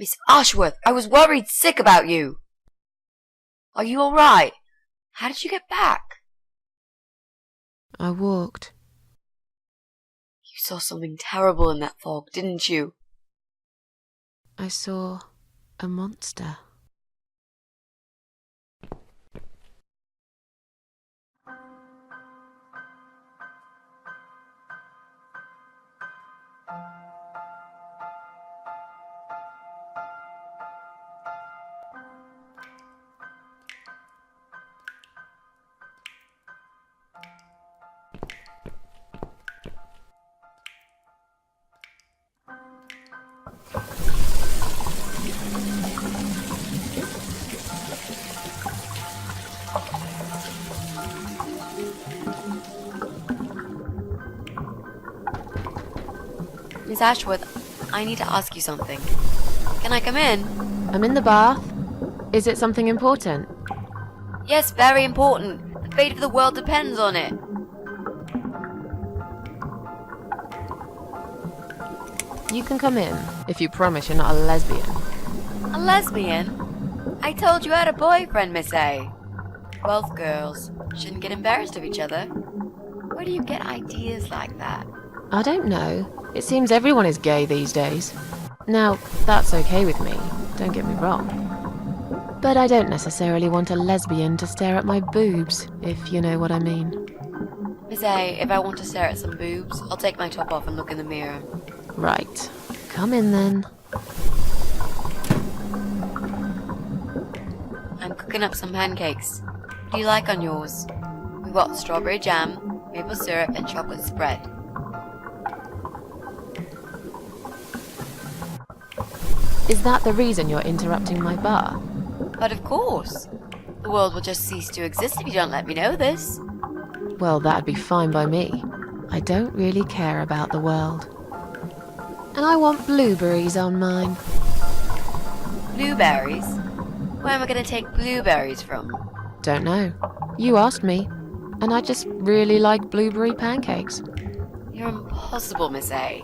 Miss Ashworth, I was worried sick about you. Are you all right? How did you get back? I walked. You saw something terrible in that fog, didn't you? I saw a monster. Miss Ashworth, I need to ask you something. Can I come in? I'm in the bath. Is it something important? Yes, very important. The fate of the world depends on it. You can come in, if you promise you're not a lesbian. A lesbian? I told you I had a boyfriend, Miss A. Both girls shouldn't get embarrassed of each other. Where do you get ideas like that? I don't know. It seems everyone is gay these days. Now, that's okay with me, don't get me wrong. But I don't necessarily want a lesbian to stare at my boobs, if you know what I mean. Miss A, if I want to stare at some boobs, I'll take my top off and look in the mirror. Right. Come in then. I'm cooking up some pancakes. What do you like on yours? We've got strawberry jam, maple syrup, and chocolate spread. Is that the reason you're interrupting my bath? But of course. The world will just cease to exist if you don't let me know this. Well, that'd be fine by me. I don't really care about the world. And I want blueberries on mine. Blueberries? Where am I going to take blueberries from? Don't know. You asked me. And I just really like blueberry pancakes. You're impossible, Miss A.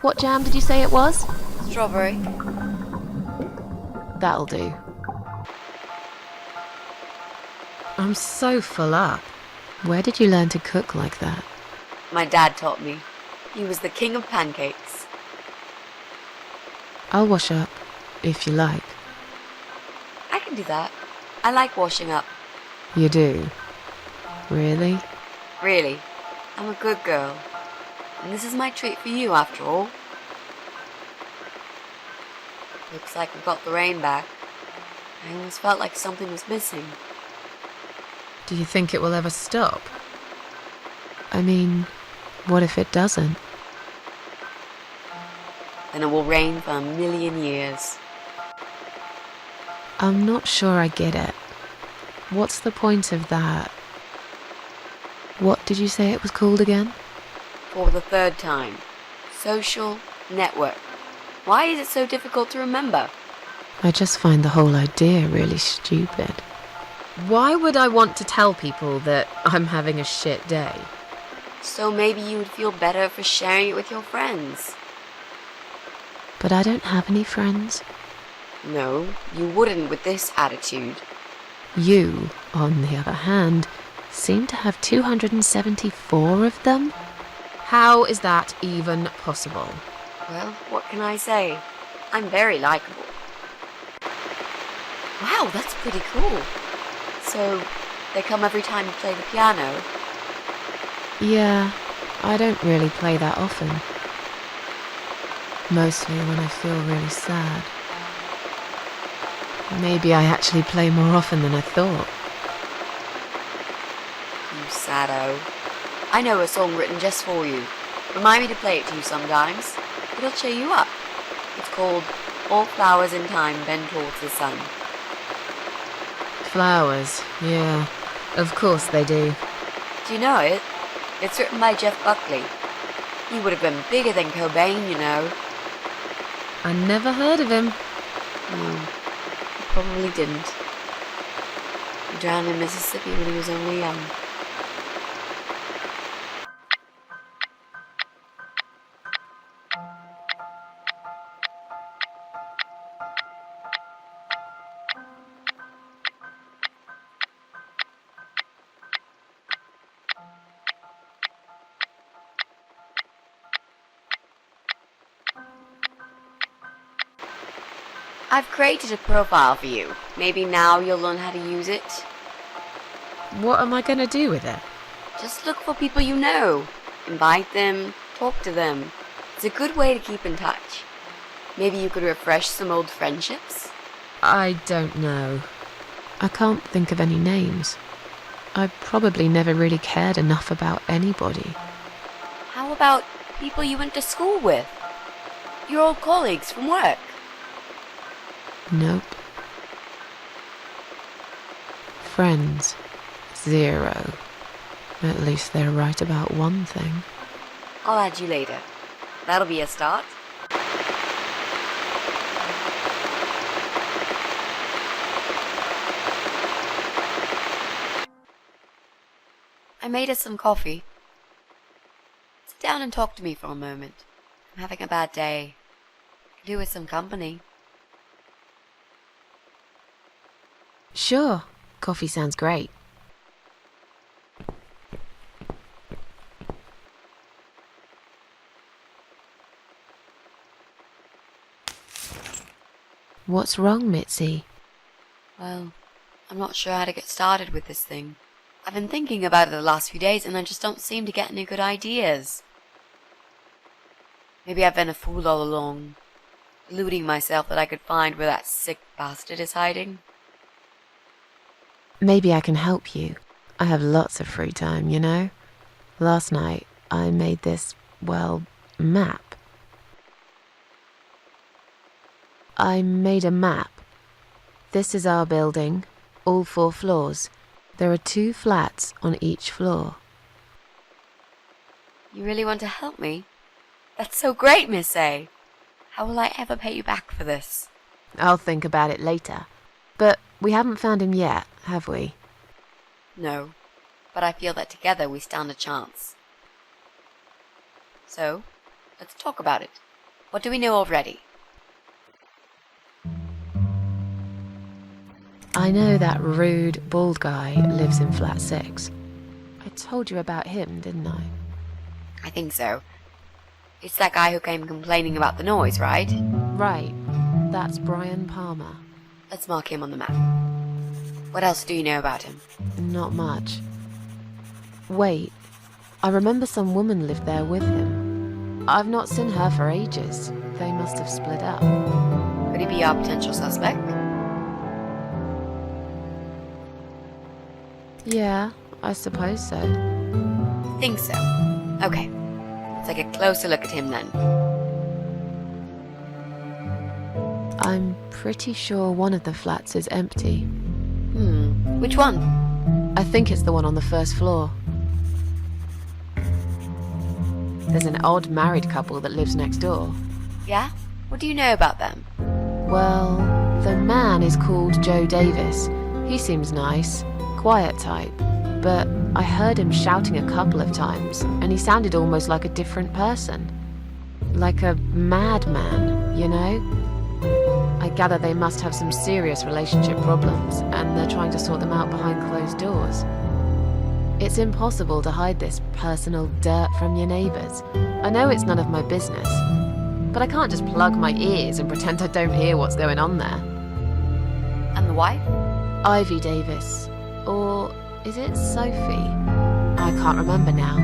What jam did you say it was? Strawberry. That'll do. I'm so full up. Where did you learn to cook like that? My dad taught me. He was the king of pancakes. I'll wash up, if you like. I can do that. I like washing up. You do? Really? Really. I'm a good girl. And this is my treat for you, after all. Looks like we got the rain back. I almost felt like something was missing. Do you think it will ever stop? I mean, what if it doesn't? Then it will rain for 1,000,000 years. I'm not sure I get it. What's the point of that? What did you say it was called again? For the third time. Social network. Why is it so difficult to remember? I just find the whole idea really stupid. Why would I want to tell people that I'm having a shit day? So maybe you would feel better for sharing it with your friends. But I don't have any friends. No, you wouldn't with this attitude. You, on the other hand, seem to have 274 of them. How is that even possible? Well, what can I say? I'm very likable. Wow, that's pretty cool. So, they come every time you play the piano? Yeah, I don't really play that often. Mostly when I feel really sad. Maybe I actually play more often than I thought. You saddo. I know a song written just for you. Remind me to play it to you sometimes. It'll cheer you up. It's called All Flowers in Time Bend Towards the Sun. Flowers, yeah. Of course they do. Do you know it? It's written by Jeff Buckley. He would have been bigger than Cobain, you know. I never heard of him. No, he probably didn't. He drowned in Mississippi when he was only young. I've created a profile for you. Maybe now you'll learn how to use it. What am I going to do with it? Just look for people you know. Invite them, talk to them. It's a good way to keep in touch. Maybe you could refresh some old friendships? I don't know. I can't think of any names. I probably never really cared enough about anybody. How about people you went to school with? Your old colleagues from work? Nope. Friends. 0. At least they're right about one thing. I'll add you later. That'll be a start. I made us some coffee. Sit down and talk to me for a moment. I'm having a bad day. Could do with some company. Sure. Coffee sounds great. What's wrong, Mitzi? Well, I'm not sure how to get started with this thing. I've been thinking about it the last few days and I just don't seem to get any good ideas. Maybe I've been a fool all along, deluding myself that I could find where that sick bastard is hiding. Maybe I can help you. I have lots of free time, you know? Last night, I made this, map. I made a map. This is our building, all 4 floors. There are 2 flats on each floor. You really want to help me? That's so great, Miss A. How will I ever pay you back for this? I'll think about it later. But we haven't found him yet, have we? No, but I feel that together we stand a chance. So, let's talk about it. What do we know already? I know that rude, bald guy lives in flat 6. I told you about him, didn't I? I think so. It's that guy who came complaining about the noise, right? Right. That's Brian Palmer. Let's mark him on the map. What else do you know about him? Not much. Wait. I remember some woman lived there with him. I've not seen her for ages. They must have split up. Could he be our potential suspect? Yeah, I suppose so. Think so. Okay. Let's take a closer look at him then. I'm pretty sure one of the flats is empty. Which one? I think it's the one on the 1st floor. There's an odd married couple that lives next door. Yeah? What do you know about them? Well, the man is called Joe Davis. He seems nice, quiet type, but I heard him shouting a couple of times, and he sounded almost like a different person. Like a madman, you know? I gather they must have some serious relationship problems, and they're trying to sort them out behind closed doors. It's impossible to hide this personal dirt from your neighbours. I know it's none of my business, but I can't just plug my ears and pretend I don't hear what's going on there. And the wife? Ivy Davis. Or is it Sophie? I can't remember now.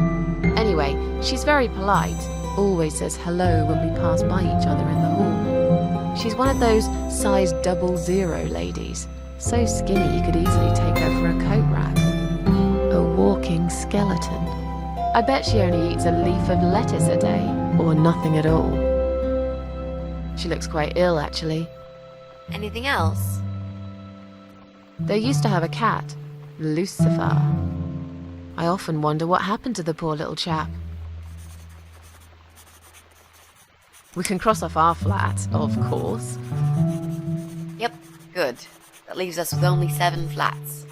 Anyway, she's very polite. Always says hello when we pass by each other in the hall. She's one of those size 00 ladies. So skinny you could easily take her for a coat rack. A walking skeleton. I bet she only eats a leaf of lettuce a day, or nothing at all. She looks quite ill, actually. Anything else? They used to have a cat, Lucifer. I often wonder what happened to the poor little chap. We can cross off our flat, of course. Yep, good. That leaves us with only 7 flats.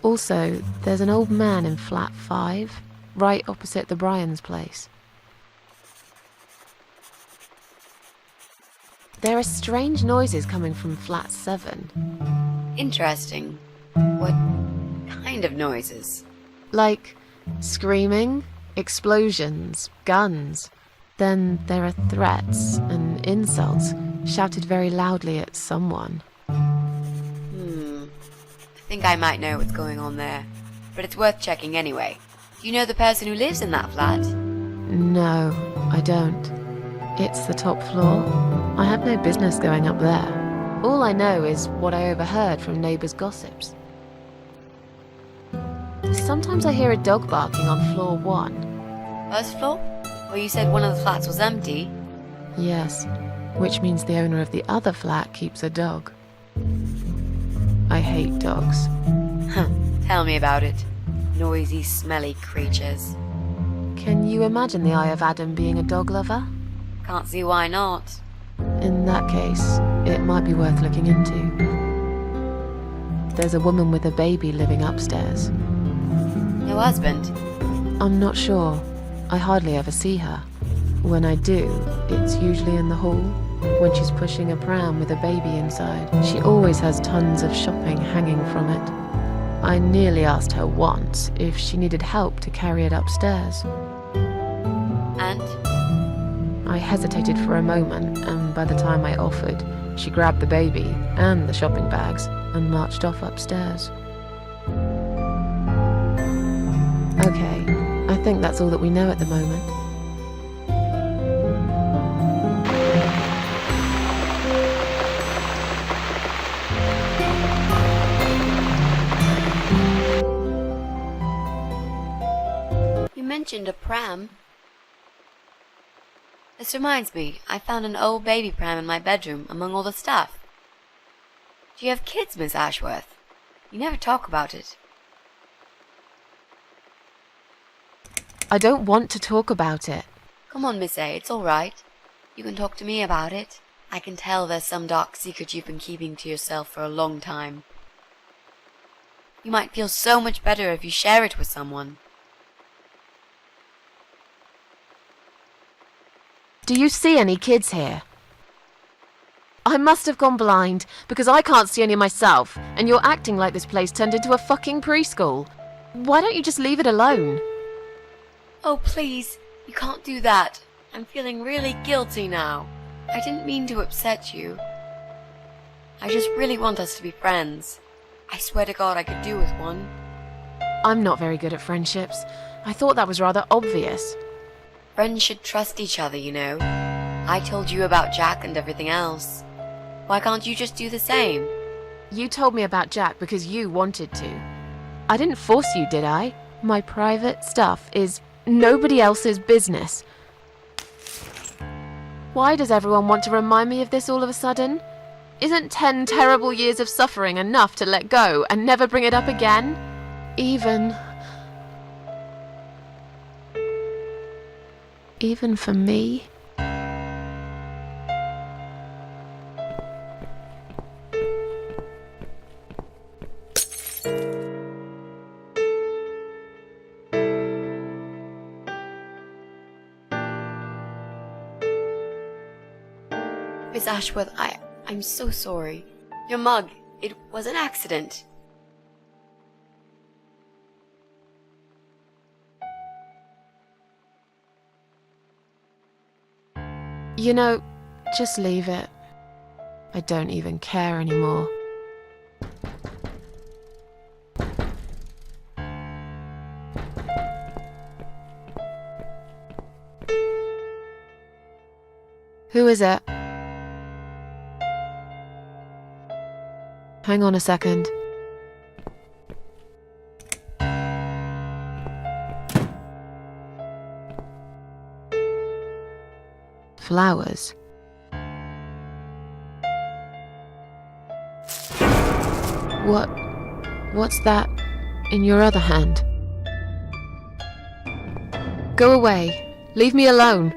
Also, there's an old man in flat 5, right opposite the Bryans' place. There are strange noises coming from flat 7. Interesting. What kind of noises? Like screaming, explosions, guns. Then there are threats and insults. shouted very loudly at someone. I think I might know what's going on there, but it's worth checking anyway. Do you know the person who lives in that flat? No, I don't. It's the top floor. I have no business going up there. All I know is what I overheard from neighbours' gossips. Sometimes I hear a dog barking on floor 1. First floor? Well, you said one of the flats was empty. Yes, which means the owner of the other flat keeps a dog. I hate dogs. Tell me about it. Noisy, smelly creatures. Can you imagine the Eye of Adam being a dog lover? Can't see why not. In that case, it might be worth looking into. There's a woman with a baby living upstairs. Your husband? I'm not sure. I hardly ever see her. When I do, it's usually in the hall, when she's pushing a pram with a baby inside. She always has tons of shopping hanging from it. I nearly asked her once if she needed help to carry it upstairs. And? I hesitated for a moment, and by the time I offered, she grabbed the baby and the shopping bags and marched off upstairs. Okay, I think that's all that we know at the moment. You mentioned a pram. This reminds me, I found an old baby pram in my bedroom among all the stuff. Do you have kids, Miss Ashworth? You never talk about it. I don't want to talk about it. Come on, Miss A, it's all right. You can talk to me about it. I can tell there's some dark secret you've been keeping to yourself for a long time. You might feel so much better if you share it with someone. Do you see any kids here? I must have gone blind, because I can't see any myself, and you're acting like this place turned into a fucking preschool. Why don't you just leave it alone? Oh, please, you can't do that. I'm feeling really guilty now. I didn't mean to upset you. I just really want us to be friends. I swear to God I could do with one. I'm not very good at friendships. I thought that was rather obvious. Friends should trust each other, you know. I told you about Jack and everything else. Why can't you just do the same? You told me about Jack because you wanted to. I didn't force you, did I? My private stuff is nobody else's business. Why does everyone want to remind me of this all of a sudden? Isn't 10 terrible years of suffering enough to let go and never bring it up again? Even for me? Miss Ashworth, I'm so sorry. Your mug, it was an accident. You know, just leave it. I don't even care anymore. Who is it? Hang on a second. Flowers. What's that in your other hand? Go away. Leave me alone.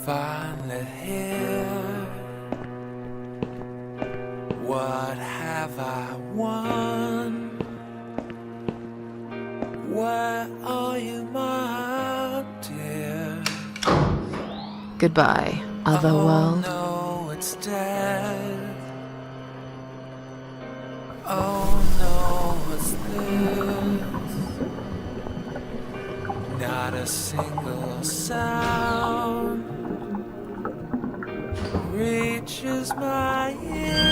finally here. What have I won? Where are you, my dear? Goodbye, other Oh world. no, it's dead. Oh no, what's this? Not a single sound reaches my ear.